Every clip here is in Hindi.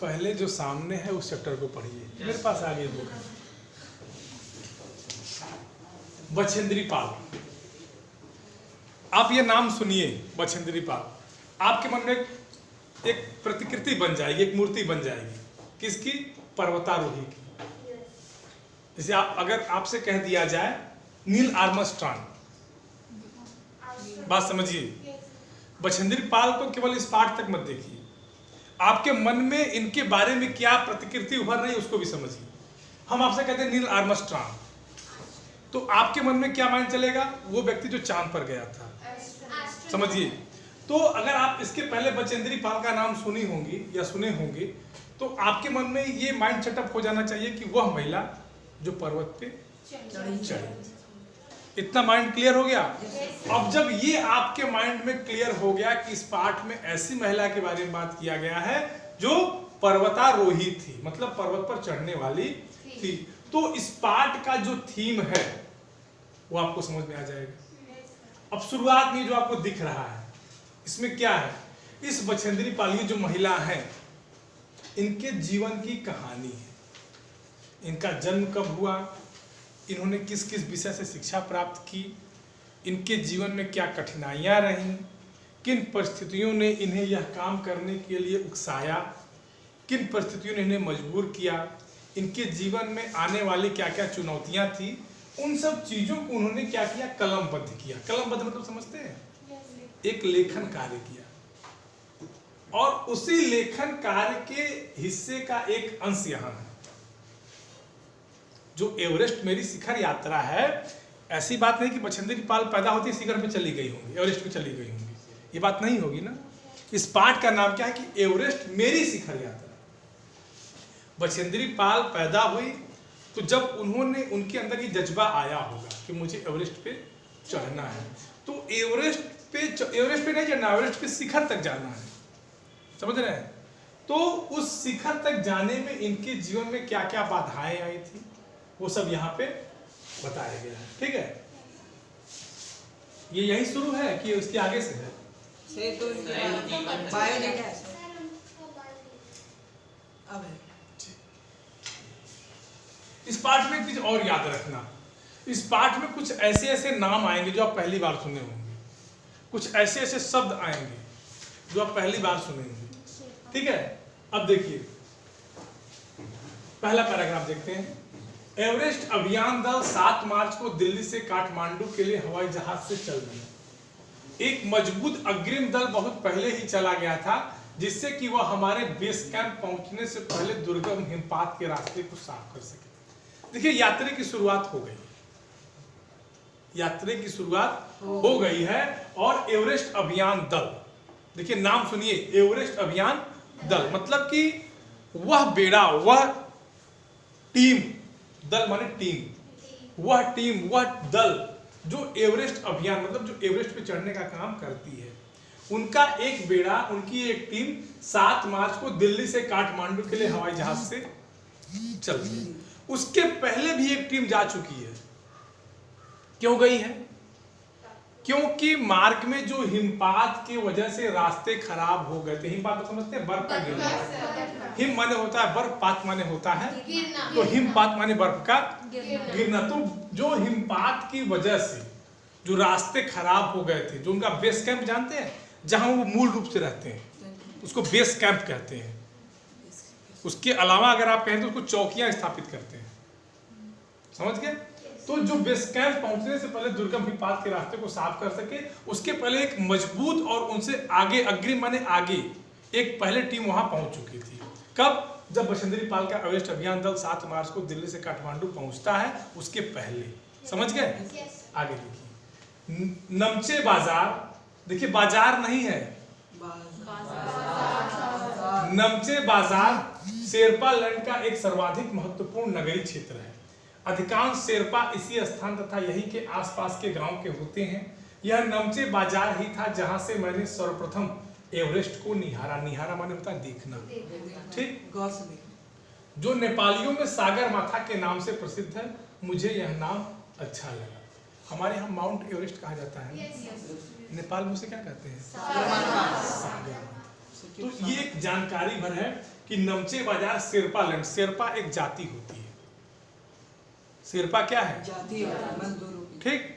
पहले जो सामने है उस चैप्टर को पढ़िए। मेरे पास आगे बुक है, बछेंद्री पाल। आप ये नाम सुनिए, बछेंद्री पाल, आपके मन में एक प्रतिकृति बन जाएगी, एक मूर्ति बन जाएगी। किसकी? पर्वतारोही की। जैसे आप अगर आपसे कह दिया जाए नील आर्मस्ट्रांग, बात समझिए। बछेंद्री पाल को केवल इस पाठ तक मत देखिए, आपके मन में इनके बारे में क्या प्रतिकृति उभर रही है उसको भी समझिए। हम आपसे कहते हैं नील आर्मस्ट्रांग, तो आपके मन में क्या माइंड चलेगा? वो व्यक्ति जो चांद पर गया था, समझिए। तो अगर आप इसके पहले बछेंद्री पाल का नाम सुनी होंगी या सुने होंगे तो आपके मन में ये माइंड सेटअप हो जाना चाहिए कि वह महिला जो पर्वत पे चढ़ी। इतना माइंड क्लियर हो गया? अब जब ये आपके माइंड में क्लियर हो गया कि इस पाठ में ऐसी महिला के बारे में बात किया गया है जो पर्वतारोही थी, मतलब पर्वत पर चढ़ने वाली थी, तो इस पाठ का जो थीम है वो आपको समझ में आ जाएगा। अब शुरुआत में जो आपको दिख रहा है इसमें क्या है? इस बछेंद्री पाल जो महिला है इनके जीवन की कहानी है। इनका जन्म कब हुआ, इन्होंने किस किस विषय से शिक्षा प्राप्त की, इनके जीवन में क्या कठिनाइयां रहीं, किन परिस्थितियों ने इन्हें यह काम करने के लिए उकसाया, किन परिस्थितियों ने इन्हें मजबूर किया, इनके जीवन में आने वाली क्या क्या चुनौतियां थी, उन सब चीजों को उन्होंने क्या किया? कलमबद्ध किया। कलमबद्ध मतलब समझते हैं? एक लेखन कार्य किया, और उसी लेखन कार्य के हिस्से का एक अंश यहां है। जो एवरेस्ट मेरी शिखर यात्रा है, ऐसी बात नहीं कि बछेंद्री पाल पैदा होती शिखर पे चली गई होंगी, एवरेस्ट पे चली गई होंगी, ये बात नहीं होगी ना। इस पाठ का नाम क्या है कि एवरेस्ट मेरी शिखर यात्रा। बछेंद्री पाल पैदा हुई तो जब उन्होंने, उनके अंदर ये जज्बा आया होगा कि मुझे एवरेस्ट पे चढ़ना है, तो एवरेस्ट पे नहीं चढ़ना, एवरेस्ट पे शिखर तक जाना है, समझ रहे हैं? तो उस शिखर तक जाने में इनके जीवन में क्या क्या बाधाएं आई थी वो सब यहाँ पे बताया गया है। ठीक है, ये यही शुरू है कि उसके आगे से है? इस पाठ में एक चीज और याद रखना, इस पाठ में कुछ ऐसे ऐसे नाम आएंगे जो आप पहली बार सुने होंगे, कुछ ऐसे ऐसे शब्द आएंगे जो आप पहली बार सुनेंगे। ठीक है, अब देखिए पहला पैराग्राफ देखते हैं। एवरेस्ट अभियान दल 7 मार्च को दिल्ली से काठमांडू के लिए हवाई जहाज से चल दिया। एक मजबूत अग्रिम दल बहुत पहले ही चला गया था, जिससे कि वह हमारे बेस कैंप पहुंचने से पहले दुर्गम हिमपात के रास्ते को साफ कर सके। देखिए, यात्रा की शुरुआत हो गई, यात्रा की शुरुआत हो गई है। और एवरेस्ट अभियान दल, देखिए नाम सुनिए, एवरेस्ट अभियान दल, मतलब कि वह बेड़ा, वह टीम, दल माने टीम, वह टीम, वह दल जो एवरेस्ट अभियान मतलब जो एवरेस्ट पे चढ़ने का काम करती है, उनका एक बेड़ा, उनकी एक टीम 7 मार्च को दिल्ली से काठमांडू के लिए हवाई जहाज से चल गई। उसके पहले भी एक टीम जा चुकी है। क्यों गई है? क्योंकि मार्ग में जो हिमपात की वजह से रास्ते खराब हो गए थे। हिमपात तो समझते हैं, बर्फ का गिरना। हिम माने होता है बर्फ, पात माने होता है तो हिमपात माने बर्फ का गिरना। तो जो हिमपात की वजह से जो रास्ते खराब हो गए थे, जो उनका बेस कैंप जानते हैं, जहां वो मूल रूप से रहते हैं, उसको बेस कैंप कहते हैं। उसके अलावा अगर आप कहें तो उसको चौकियां स्थापित करते हैं, समझ गए? तो जो बेस कैंप पहुंचने से पहले दुर्गम हिमपात के रास्ते को साफ कर सके, उसके पहले एक मजबूत और उनसे आगे, अग्रिम माने आगे, एक पहले टीम वहां पहुंच चुकी थी। कब? जब बछेंद्री पाल का एवरेस्ट अभियान दल 7 मार्च को दिल्ली से काठमांडू पहुंचता है, उसके पहले। समझ गए? आगे देखिए, नमचे बाजार, देखिए बाजार नहीं है, नमचे बाजार शेरपा लैंड का एक सर्वाधिक महत्वपूर्ण नगरीय क्षेत्र है। अधिकांश शेरपा इसी स्थान तथा यही के आसपास के गांव के होते हैं। यह नमचे बाजार ही था जहां से मैंने सर्वप्रथम एवरेस्ट को निहारा। निहारा माने होता है देखना, ठीक, जो नेपालियों में सागर माथा के नाम से प्रसिद्ध है। मुझे यह नाम अच्छा लगा। हमारे यहाँ माउंट एवरेस्ट कहा जाता है, नेपाल में उसे क्या कहते हैं? सागर माथा। तो ये एक जानकारी भर है कि नमचे बाजार शेरपा लैंड, शेरपा एक जाति होती है। शेरपा क्या है? जाति है। ठीक।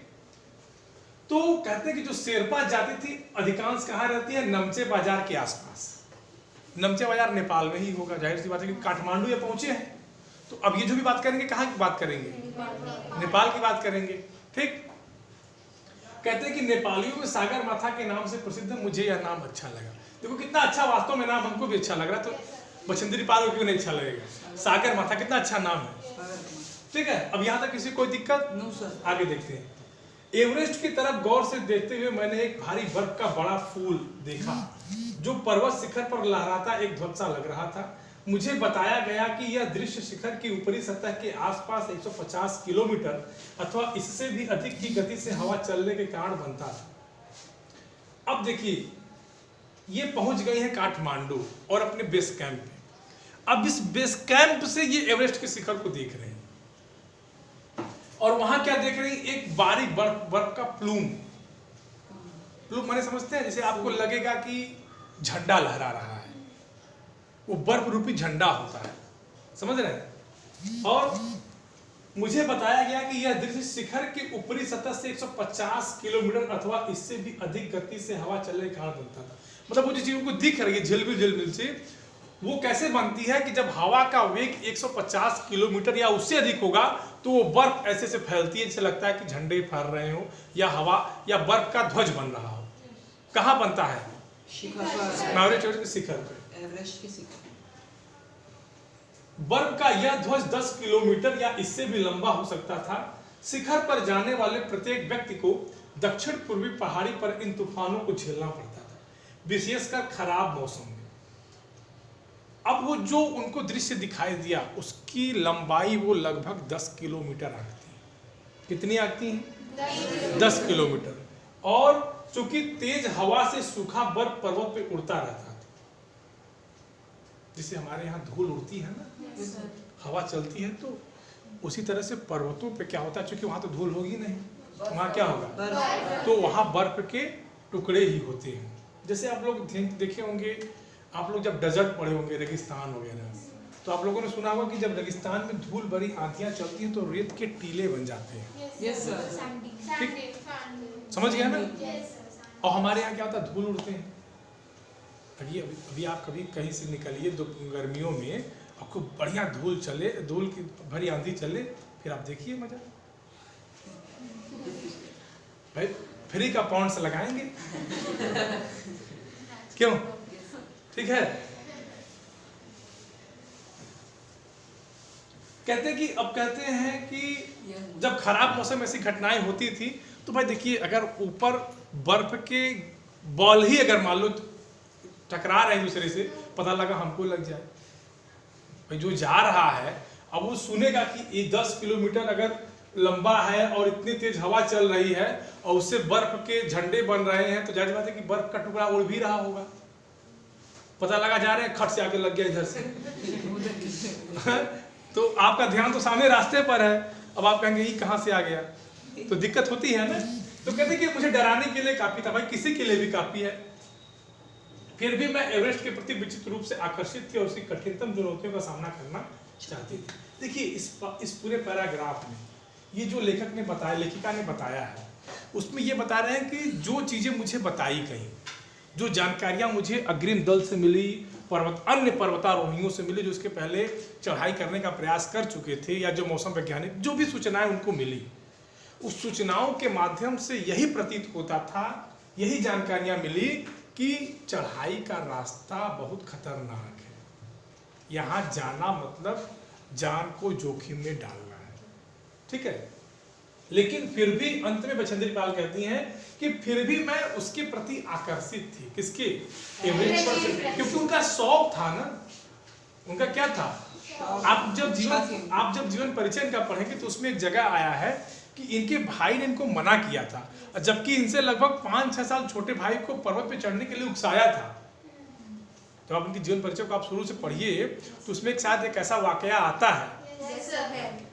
तो कहते हैं कि जो शेरपा जाति थी अधिकांश कहाँ रहती है? नमचे बाजार के आसपास। नमचे बाजार नेपाल में ही होगा, जाहिर सी बात है कि काठमांडू ये पहुंचे हैं। तो अब ये जो भी बात करेंगे कहाँ की बात करेंगे? नेपाल की बात करेंगे। ठीक। कहते हैं कि नेपालियों में सागर माथा के नाम से प्रसिद्ध है। मुझे यह नाम अच्छा लगा। देखो कितना अच्छा, वास्तव में नाम हमको भी अच्छा लग रहा है, तो बछेंद्री पाल को क्यों नहीं अच्छा लगेगा? सागर माथा कितना अच्छा नाम है। ठीक है, अब यहाँ तक किसी कोई दिक्कत? No sir. आगे देखते हैं। एवरेस्ट की तरफ गौर से देखते हुए मैंने एक भारी बर्फ का बड़ा फूल देखा जो पर्वत शिखर पर लहराता एक ध्वज सा लग रहा था। मुझे बताया गया कि यह दृश्य शिखर की ऊपरी सतह के आसपास 150 किलोमीटर अथवा इससे भी अधिक की गति से हवा चलने के कारण बनता था। अब देखिए, ये पहुंच गए हैं काठमांडू और अपने बेस कैंप पे। अब इस बेस कैंप से ये एवरेस्ट के शिखर को देख रहे हैं और वहां क्या देख रहे हैं? एक बारीक बर्फ का प्लूम माने समझते हैं, जैसे आपको लगेगा कि झंडा लहरा रहा है, वो बर्फ रूपी झंडा होता है, समझ रहे हैं। और मुझे बताया गया कि यह दृश्य शिखर की ऊपरी सतह से 150 किलोमीटर अथवा इससे भी अधिक गति से हवा चलने के कारण बनता था। मतलब वो जो चीज को दिख रही है झिलमिल से, वो कैसे बनती है कि जब हवा का वेग 150 किलोमीटर या उससे अधिक होगा तो वो बर्फ ऐसे से फैलती है, जैसे लगता है कि झंडे फैल रहे हो या हवा या बर्फ का ध्वज बन रहा हो। कहाँ बनता है? एवरेस्ट के शिखर पे। एवरेस्ट के शिखर। बर्फ का यह ध्वज 10 किलोमीटर या इससे भी लंबा हो सकता था। शिखर पर जाने वाले प्रत्येक व्यक्ति को दक्षिण पूर्वी पहाड़ी पर इन तूफानों को झेलना पड़ता था, विशेषकर खराब मौसम में। अब वो जो उनको दृश्य दिखाई दिया उसकी लंबाई वो लगभग 10 किलोमीटर आती है। कितनी आती है? 10 किलोमीटर। और चूंकि तेज हवा से सूखा बर्फ पर्वत पे उड़ता रहता था, जिसे हमारे यहाँ धूल उड़ती है ना, हवा चलती है, तो उसी तरह से पर्वतों पे क्या होता है, चूंकि वहां तो धूल होगी नहीं, वहां क्या होगा? तो वहां बर्फ के टुकड़े ही होते हैं। जैसे आप लोग देखे होंगे, आप लोग जब डेजर्ट पड़े होंगे, रेगिस्तान वगैरह, तो आप लोगों ने सुना होगा कि जब रेगिस्तान में धूल भरी आंधियां चलती हैं तो रेत के टीले बन जाते हैं। Yes sir. ठीक, समझ गया ना? और हमारे यहाँ क्या होता है? धूल उड़ते हैं। अभी आप कभी कहीं से निकलिए गर्मियों में, आपको बढ़िया धूल चले, धूल की भरी आंधी चले, फिर आप देखिए मजा। भाई फ्री का पॉन्ड्स लगाएंगे क्यों? ठीक है। कहते हैं कि जब खराब मौसम ऐसी घटनाएं होती थी तो भाई देखिए, अगर ऊपर बर्फ के बॉल ही अगर मान लो टकरा रहे हैं दूसरे से, पता लगा हमको लग जाए, भाई जो जा रहा है अब वो सुनेगा कि ये 10 किलोमीटर अगर लंबा है और इतनी तेज हवा चल रही है और उससे बर्फ के झंडे बन रहे हैं, तो जाहिर बात है कि बर्फ का टुकड़ा उड़ भी रहा होगा। पता लगा जा रहे हैं, खट से आके लग गया इधर से तो आपका ध्यान तो सामने रास्ते पर है, अब आप कहेंगे ये कहाँ से आ गया, तो दिक्कत होती है ना। तो कहते कि मुझे डराने के लिए काफी था, भाई किसी के लिए भी काफी है। फिर भी मैं एवरेस्ट के प्रति विचित्र रूप से आकर्षित थी और उसकी कठिनतम चुनौतियों का सामना करना चाहती थी। देखिए इस पूरे पैराग्राफ में ये जो लेखक ने बताया, लेखिका ने बताया है, उसमें ये बता रहे हैं कि जो चीजें मुझे बताई गई, जो जानकारियां मुझे अग्रिम दल से मिली, अन्य पर्वतारोहियों से मिली जो इसके पहले चढ़ाई करने का प्रयास कर चुके थे, या जो मौसम वैज्ञानिक जो भी सूचनाएं उनको मिली, उस सूचनाओं के माध्यम से यही प्रतीत होता था, यही जानकारियां मिली कि चढ़ाई का रास्ता बहुत खतरनाक है। यहाँ जाना मतलब जान को जोखिम में डालना है, ठीक है। लेकिन फिर भी अंत में बछेंद्री पाल कहती हैं कि फिर भी मैं उसके प्रति आकर्षित थी। किसके? एवरेस्ट पर, क्योंकि उनका शौक था ना। उनका क्या था? आप जब जीवन परिचय इनका पढ़ेंगे तो उसमें एक जगह आया है कि इनके भाई ने इनको मना किया था, जबकि इनसे लगभग 5-6 साल छोटे भाई को पर्वत पे चढ़ने के लिए उकसाया था। तो आप इनके जीवन परिचय को आप शुरू से पढ़िए तो उसमें एक शायद एक ऐसा वाकया आता है,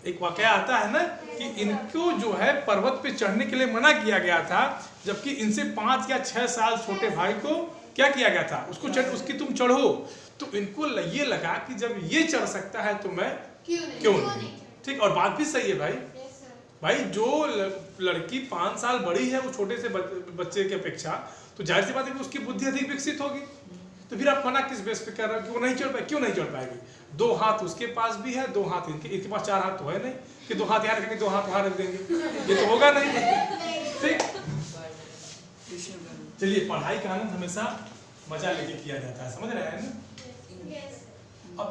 एक वाकया आता है ना कि इनको जो है पर्वत पे चढ़ने के लिए मना किया गया था, जबकि इनसे 5 या 6 साल छोटे भाई को क्या किया गया था, उसकी तुम चढ़ो। तो इनको ये लगा कि जब ये चढ़ सकता है तो मैं क्यों नहीं। ठीक, और बात भी सही है भाई, जो लड़की 5 साल बड़ी है वो छोटे से बच्चे की अपेक्षा, तो जाहिर सी बात है कि उसकी बुद्धि अधिक विकसित होगी। तो फिर आप मना किस बेस पे कर रहे हो कि वो नहीं चढ़ पाए? क्यों नहीं चढ़ पाएगी? 2 हाथ उसके पास भी है, 2 हाथ इनके पास, 4 हाथ तो है नहीं कि 2 हाथ यहाँ रखेंगे 2 हाथ वहां रख देंगे, ये तो होगा नहीं। ठीक, चलिए, पढ़ाई का आनंद हमेशा मजा लेके किया जाता है, समझ रहे हैं ना? अब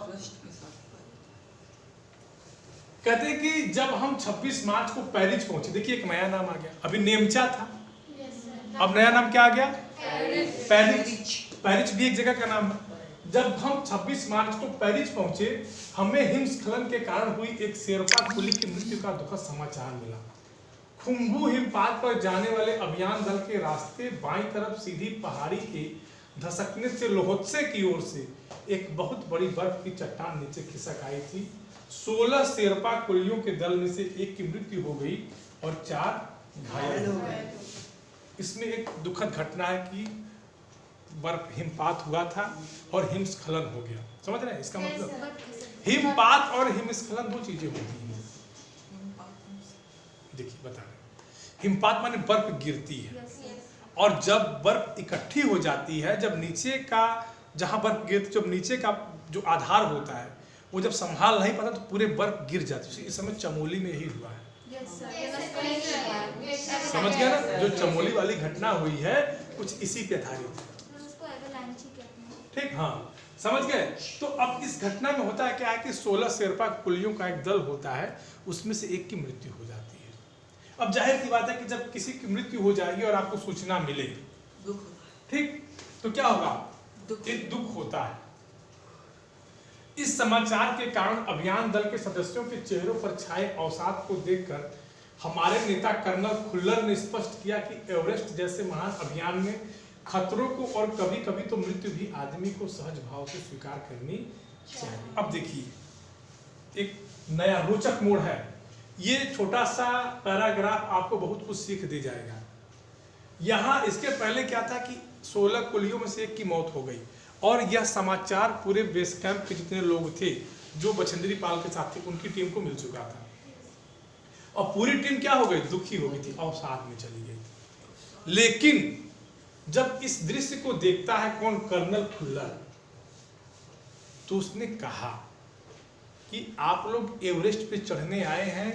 कहते हैं कि जब हम 26 मार्च को पेरिस पहुंचे, देखिए एक नया नाम आ गया, अभी नेमचा था, अब नया नाम क्या आ गया? पेरिस। पेरिस भी एक जगह का नाम है। जब हम 26 मार्च को पेरिस पहुंचे, हमें हिमस्खलन के कारण हुई एक शेरपा कुली की मृत्यु का दुखद समाचार मिला। खुम्बू हिमपात पर जाने वाले अभियान दल के रास्ते बाईं तरफ सीधी पहाड़ी के धसकने से लोहोत्से की ओर से एक बहुत बड़ी बर्फ की चट्टान नीचे खिसक आई थी। 16 शेरपा कुलियों के दल में से एक की मृत्यु हो गई और 4 घायल हो गए। इसमें एक दुखद घटना है कि बर्फ हिमपात हुआ था और हिमस्खलन हो गया। समझ रहे हैं इसका मतलब? हिमपात और हिमस्खलन 2 चीजें होती हैं। देखिए बता रहे, हिमपात माने बर्फ गिरती है, और जब बर्फ इकट्ठी हो जाती है, जब नीचे का जहां बर्फ गिरती, जब नीचे का जो आधार होता है वो जब संभाल नहीं पाता तो पूरे बर्फ गिर जाती है। इस समय चमोली में यही हुआ है। समझ गया ना? जो चमोली वाली घटना हुई है कुछ इसी पे आधारित है। ठीक, हाँ, समझ गए? तो अब इस घटना में होता है क्या है कि 16 शेरपा कुलियों का एक दल होता है, उसमें से एक की मृत्यु हो जाती है। अब जाहिर सी बात है कि जब किसी की मृत्यु हो जाएगी और आपको सूचना मिले, ठीक, तो क्या होगा? एक दुख होता है। इस समाचार के कारण अभियान दल के सदस्यों के चेहरों पर छाए अवसाद को देखकर हमारे नेता कर्नल खुल्लर ने स्पष्ट किया कि एवरेस्ट जैसे महान अभियान में खतरों को और कभी कभी तो मृत्यु भी आदमी को सहज भाव से स्वीकार करनी चाहिए। अब देखिए, एक नया रोचक मोड़ है। ये छोटा सा पैराग्राफ आपको बहुत कुछ सीख दे जाएगा। यहाँ इसके पहले क्या था कि 16 कुलियों में से एक की मौत हो गई, और यह समाचार पूरे बेस कैंप के जितने लोग थे जो बछेंद्री पाल के साथ थे उनकी टीम को मिल चुका था, और पूरी टीम क्या हो गई? दुखी हो गई थी, अवसाद में चली गई थी। लेकिन जब इस दृश्य को देखता है कौन? कर्नल खुल्लर, तो उसने कहा कि आप लोग एवरेस्ट पे चढ़ने आए हैं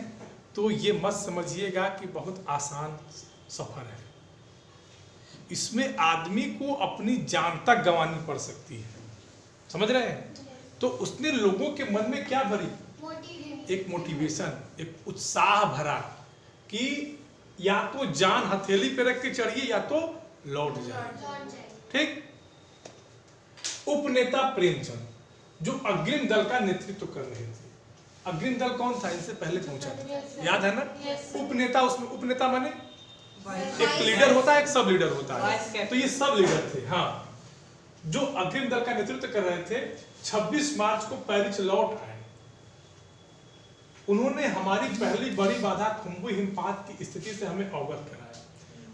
तो ये मत समझिएगा कि बहुत आसान सफर है, इसमें आदमी को अपनी जान तक गंवानी पड़ सकती है। समझ रहे हैं? तो उसने लोगों के मन में क्या भरी? एक मोटिवेशन, एक उत्साह भरा कि या तो जान हथेली पे रख के चढ़िए या तो लौट जाए। ठीक, उपनेता प्रेमचंद जो अग्रिम दल का नेतृत्व कर रहे थे। अग्रिम दल कौन था? इनसे पहले पहुंचा था, याद है ना? उपनेता, उसमें उपनेता माने एक लीडर होता है, एक सब लीडर होता है, तो ये सब लीडर थे। हाँ, जो अग्रिम दल का नेतृत्व कर रहे थे 26 मार्च को पेरिस लौट आए। उन्होंने हमारी पहली बड़ी बाधा खुम्बू हिमपात की स्थिति से हमें अवगत कराया।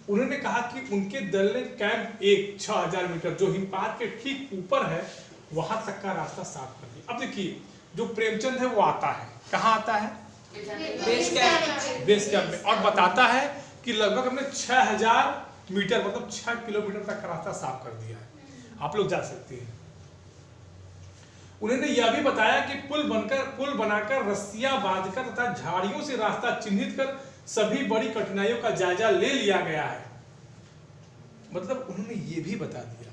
उन्होंने कहा कि उनके दल ने कैंप 1 6000 मीटर जो हिमपात के ठीक ऊपर है वहां तक का रास्ता साफ कर दिया। अब देखिए, जो प्रेमचंद है वो आता है, कहाँ आता है? बेस कैंप में, और बताता है कि लगभग हमने 6000 मीटर मतलब 6 किलोमीटर तक का रास्ता साफ कर दिया है, आप लोग जा सकते हैं। उन्होंने यह भी बताया कि पुल बनाकर रस्सियां बांधकर तथा झाड़ियों से रास्ता चिन्हित कर सभी बड़ी कठिनाइयों का जायजा ले लिया गया है। मतलब उन्होंने ये भी बता दिया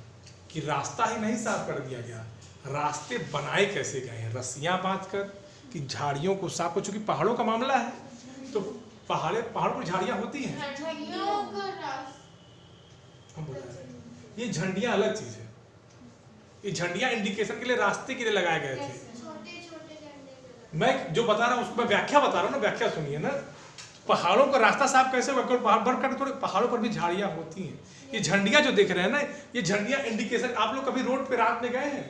कि रास्ता ही नहीं साफ कर दिया गया, रास्ते बनाए कैसे गए हैं, रस्सियां बांधकर कि झाड़ियों को साफ हो, चूंकि पहाड़ों का मामला है तो पहाड़ों पर झाड़ियां होती हैं। ये झंडियां अलग चीज है, ये झंडियां इंडिकेशन के लिए, रास्ते के लिए लगाए गए थे। मैं जो बता रहा हूँ उसको मैं व्याख्या बता रहा हूँ ना, व्याख्या सुनिए ना। पहाड़ों का रास्ता साफ कैसे होगा? पहाड़ बढ़ कर थोड़े पहाड़ों पर भी झाड़ियां होती हैं। ये झंडियां जो देख रहे हैं ना, ये झंडियां इंडिकेशन। आप लोग कभी रोड पे रात में गए हैं?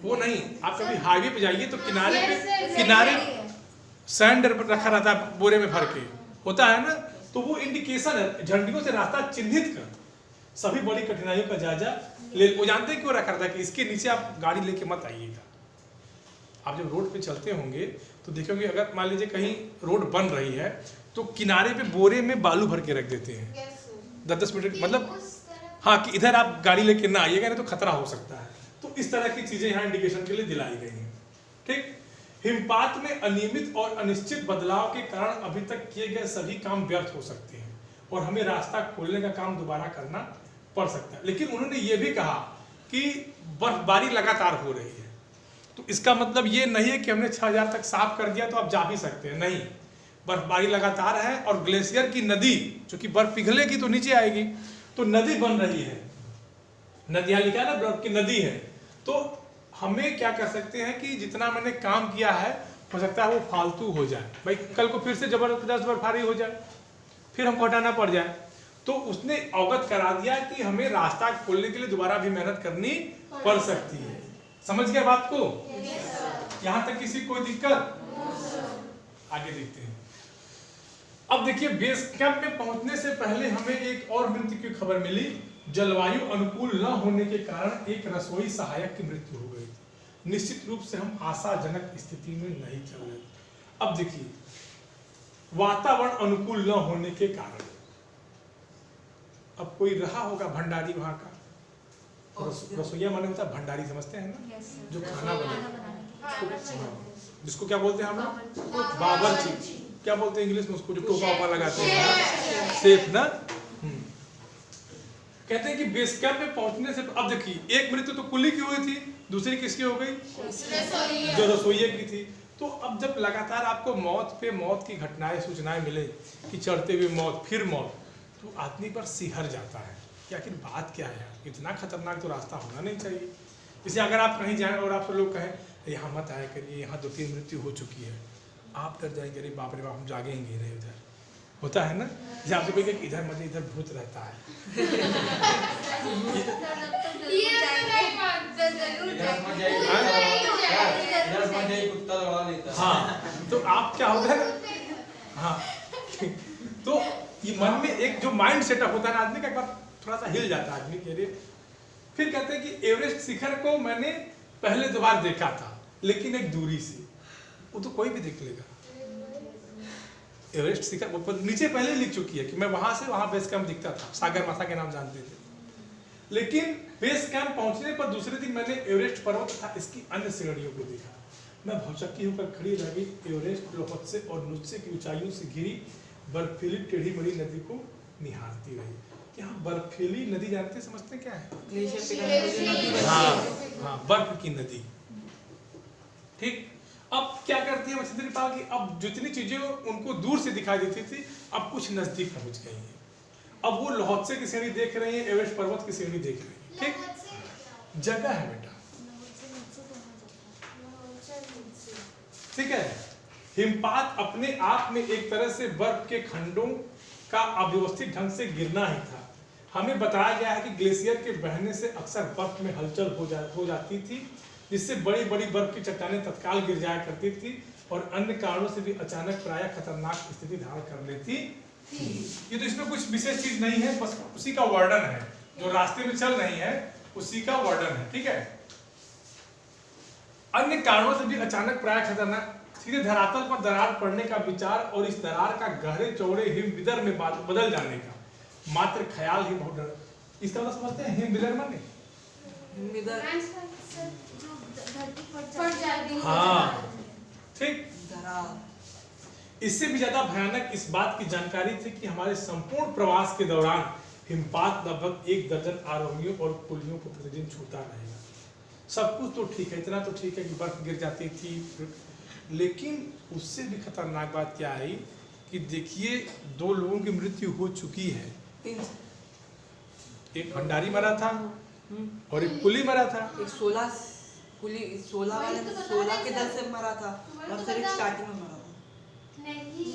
वो नहीं, आप कभी हाईवे पे जाइए तो किनारे सैंड रखा रहता है बोरे में भर के, होता है ना, तो वो इंडिकेशन है, झंडियों से रास्ता चिन्हित कर। सभी बड़ी कठिनाइयों का जायजा ले। वो जानते क्यों रखा था कि इसके नीचे आप गाड़ी लेके मत आइएगा। आप जब रोड पे चलते होंगे तो देखोगे, अगर मान लीजिए कहीं रोड बन रही है तो किनारे पे बोरे में बालू भर के रख देते हैं 10-10 मीटर, मतलब हाँ कि इधर आप गाड़ी लेके ना आइएगा, नहीं तो खतरा हो सकता है। तो इस तरह की चीजें यहाँ इंडिकेशन के लिए दिलाई गई हैं। ठीक। हिमपात में अनियमित और अनिश्चित बदलाव के कारण अभी तक किए गए सभी काम व्यर्थ हो सकते हैं और हमें रास्ता खोलने का काम दोबारा करना पड़ सकता है। लेकिन उन्होंने ये भी कहा कि बर्फबारी लगातार हो रही है, तो इसका मतलब ये नहीं है कि हमने 6000 तक साफ कर दिया तो आप जा भी सकते हैं, नहीं। बर्फबारी लगातार है और ग्लेशियर की नदी, चूंकि बर्फ पिघलेगी तो नीचे आएगी, तो नदी बन रही है। नदी यहाँ लिखा है ना, बर्फ की नदी है। तो हमें क्या कर सकते हैं कि जितना मैंने काम किया है हो सकता है वो फालतू हो जाए, भाई कल को फिर से जबरदस्त बर्फबारी हो जाए, फिर हमको हटाना पड़ जाए। तो उसने अवगत करा दिया कि हमें रास्ता खोलने के लिए दोबारा भी मेहनत करनी पड़ सकती है। समझ गए बात को? यहाँ तक किसी कोई दिक्कत? आगे देखते हैं। अब देखिए, बेस कैंप में पहुंचने से पहले हमें एक और मृत्यु की खबर मिली। जलवायु अनुकूल न होने के कारण एक रसोई सहायक की मृत्यु हो गई थी। निश्चित रूप से हम आशाजनक स्थिति में नहीं चल रहे। अब देखिए, वातावरण अनुकूल न होने के कारण, अब कोई रहा होगा भंडारी वहां का, रसोईया माने होता है भंडारी, समझते हैं ना? जो खाना बनाते, जिसको क्या बोलते हैं हम लोग? बावर्ची। क्या बोलते हैं इंग्लिश में उसको, जो टोपा वोपा लगाते हैं? शेफ ना। कहते हैं कि बेस कैंप में पहुंचने से, अब देखिए एक मृत्यु तो कुल्ली की हुई थी, दूसरी किसकी हो गई? जो रसोइये की थी। तो अब जब लगातार आपको मौत पे मौत की घटनाएं, सूचनाएं मिले कि चढ़ते हुए मौत, फिर मौत, तो आदमी पर सिहर जाता है कि आखिर बात क्या है, इतना खतरनाक तो रास्ता होना नहीं चाहिए। जैसे अगर आप कहीं जाएं और आपको लोग कहें यहाँ मत आया करिए, यहाँ 2-3 मृत्यु हो चुकी है, आप डर जाएंगे, अरे बाप रे बाप हम जागेंगे नहीं, उधर होता है ना। जैसे आपसे कोई कि इधर मत, इधर भूत रहता है। हाँ, तो आप क्या होगा, हाँ तो ये मन में एक जो माइंड सेटअप होता है ना आदमी का, एक बार थोड़ा सा हिल जाता है आदमी के लिए। फिर कहते हैं कि एवरेस्ट शिखर को मैंने पहले 2 बार देखा था, लेकिन एक दूरी से, वो तो कोई भी देख लेगा। एवरेस्ट शिखर ऊपर नीचे पहले लिख चुकी है कि मैं वहां से वहां बेस कैंप दिखता था, सागर माथा के नाम जानते थे। लेकिन बेस कैंप पहुंचने पर दूसरे दिन मैंने एवरेस्ट पर्वत तथा इसकी अन्य श्रेणियों को देखा। मैं भौचक्की होकर खड़ी रह गई। एवरेस्ट लोहत्से और नुत्से की ऊंचाइयों से घिरी बर्फीली टेढ़ी मेढ़ी नदी को निहारती रही। यहाँ बर्फीली नदी जानते समझते क्या है? हाँ, बर्फ की नदी। ठीक। अब क्या करती है मछली पाल की, अब जितनी चीजें उनको दूर से दिखाई देती थी अब कुछ नजदीक पहुंच गई हैं। अब वो लोहत्से की श्रेणी देख रही है, एवरेस्ट पर्वत की श्रेणी देख रही है। ठीक, जगह है बेटा, ठीक है। हिमपात अपने आप में एक तरह से बर्फ के खंडों का अव्यवस्थित ढंग से गिरना ही था। हमें बताया गया है कि ग्लेशियर के बहने से अक्सर बर्फ में हलचल हो जाती थी, जिससे बड़ी बड़ी बर्फ की चट्टानें तत्काल गिर जाया करती थी और अन्य कारणों से भी अचानक प्रायः खतरनाक स्थिति धारण कर लेती थी। ये तो इसमें कुछ विशेष चीज नहीं है, बस उसी का वर्णन है, जो रास्ते में चल रही है उसी का वर्णन है। ठीक है। अन्य कारणों से भी अचानक प्रायः खतरनाक, सीधे धरातल पर दरार पड़ने का विचार और इस दरार का गहरे चौड़े हिमविदर में बदल जाने का मात्र ख्याल ही बहुत डर। इसका मतलब समझते हैं हिमविदर माने? हाँ, ठीक। इससे भी ज्यादा भयानक इस बात की जानकारी थी कि हमारे संपूर्ण प्रवास के दौरान हिमपात लगभग 1 दर्जन आरोहियों और कुलियों को प्रतिदिन छूता रहेगा। सब कुछ तो ठीक है, इतना तो ठीक है कि बर्फ गिर जाती थी, लेकिन उससे भी खतरनाक बात क्या आई कि देखिए 2 लोगों की मृत्यु हो चुकी है। एक भंडारी मरा था और एक कुली मरा था। एक 16 वाले 16 के दर से मरा था और फिर एक स्टार्टिंग में मरा था। नहीं,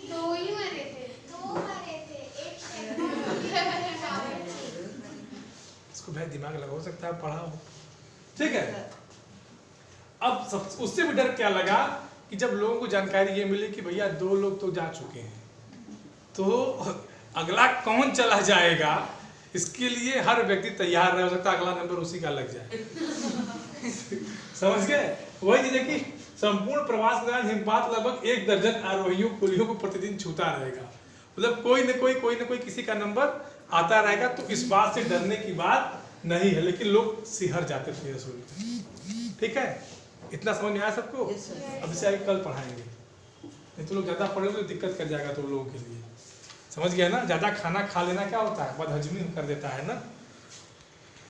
दो ही मरे थे। इसको भाई दिमाग लगा, हो सकता है पढ़ा हो। ठीक है। अब सब उससे भी डर क्या लगा कि जब लोगों को जानकारी ये मिली कि भैया 2 लोग तो जा चुके हैं, तो अगला कौन चला जाएगा इसके लिए हर व्यक्ति तैयार रह सकता है, अगला नंबर उसी का लग जाए। समझ गए? वही चीज है कि संपूर्ण प्रवास के दौरान हिमपात लगभग 1 दर्जन आरोहियों कुलियों को प्रतिदिन छूता रहेगा। मतलब कोई न कोई किसी का नंबर आता रहेगा। तो इस बात से डरने की बात नहीं है, लेकिन लोग सिहर जाते थे रसूल। ठीक है, इतना समझ में आया सबको? अब इसे आगे कल पढ़ाएंगे, नहीं तो लोग ज्यादा पढ़ेंगे तो दिक्कत कर जाएगा तो लोगों के लिए। समझ गया ना? ज्यादा खाना खा लेना क्या होता है, बदहजमी कर देता है ना।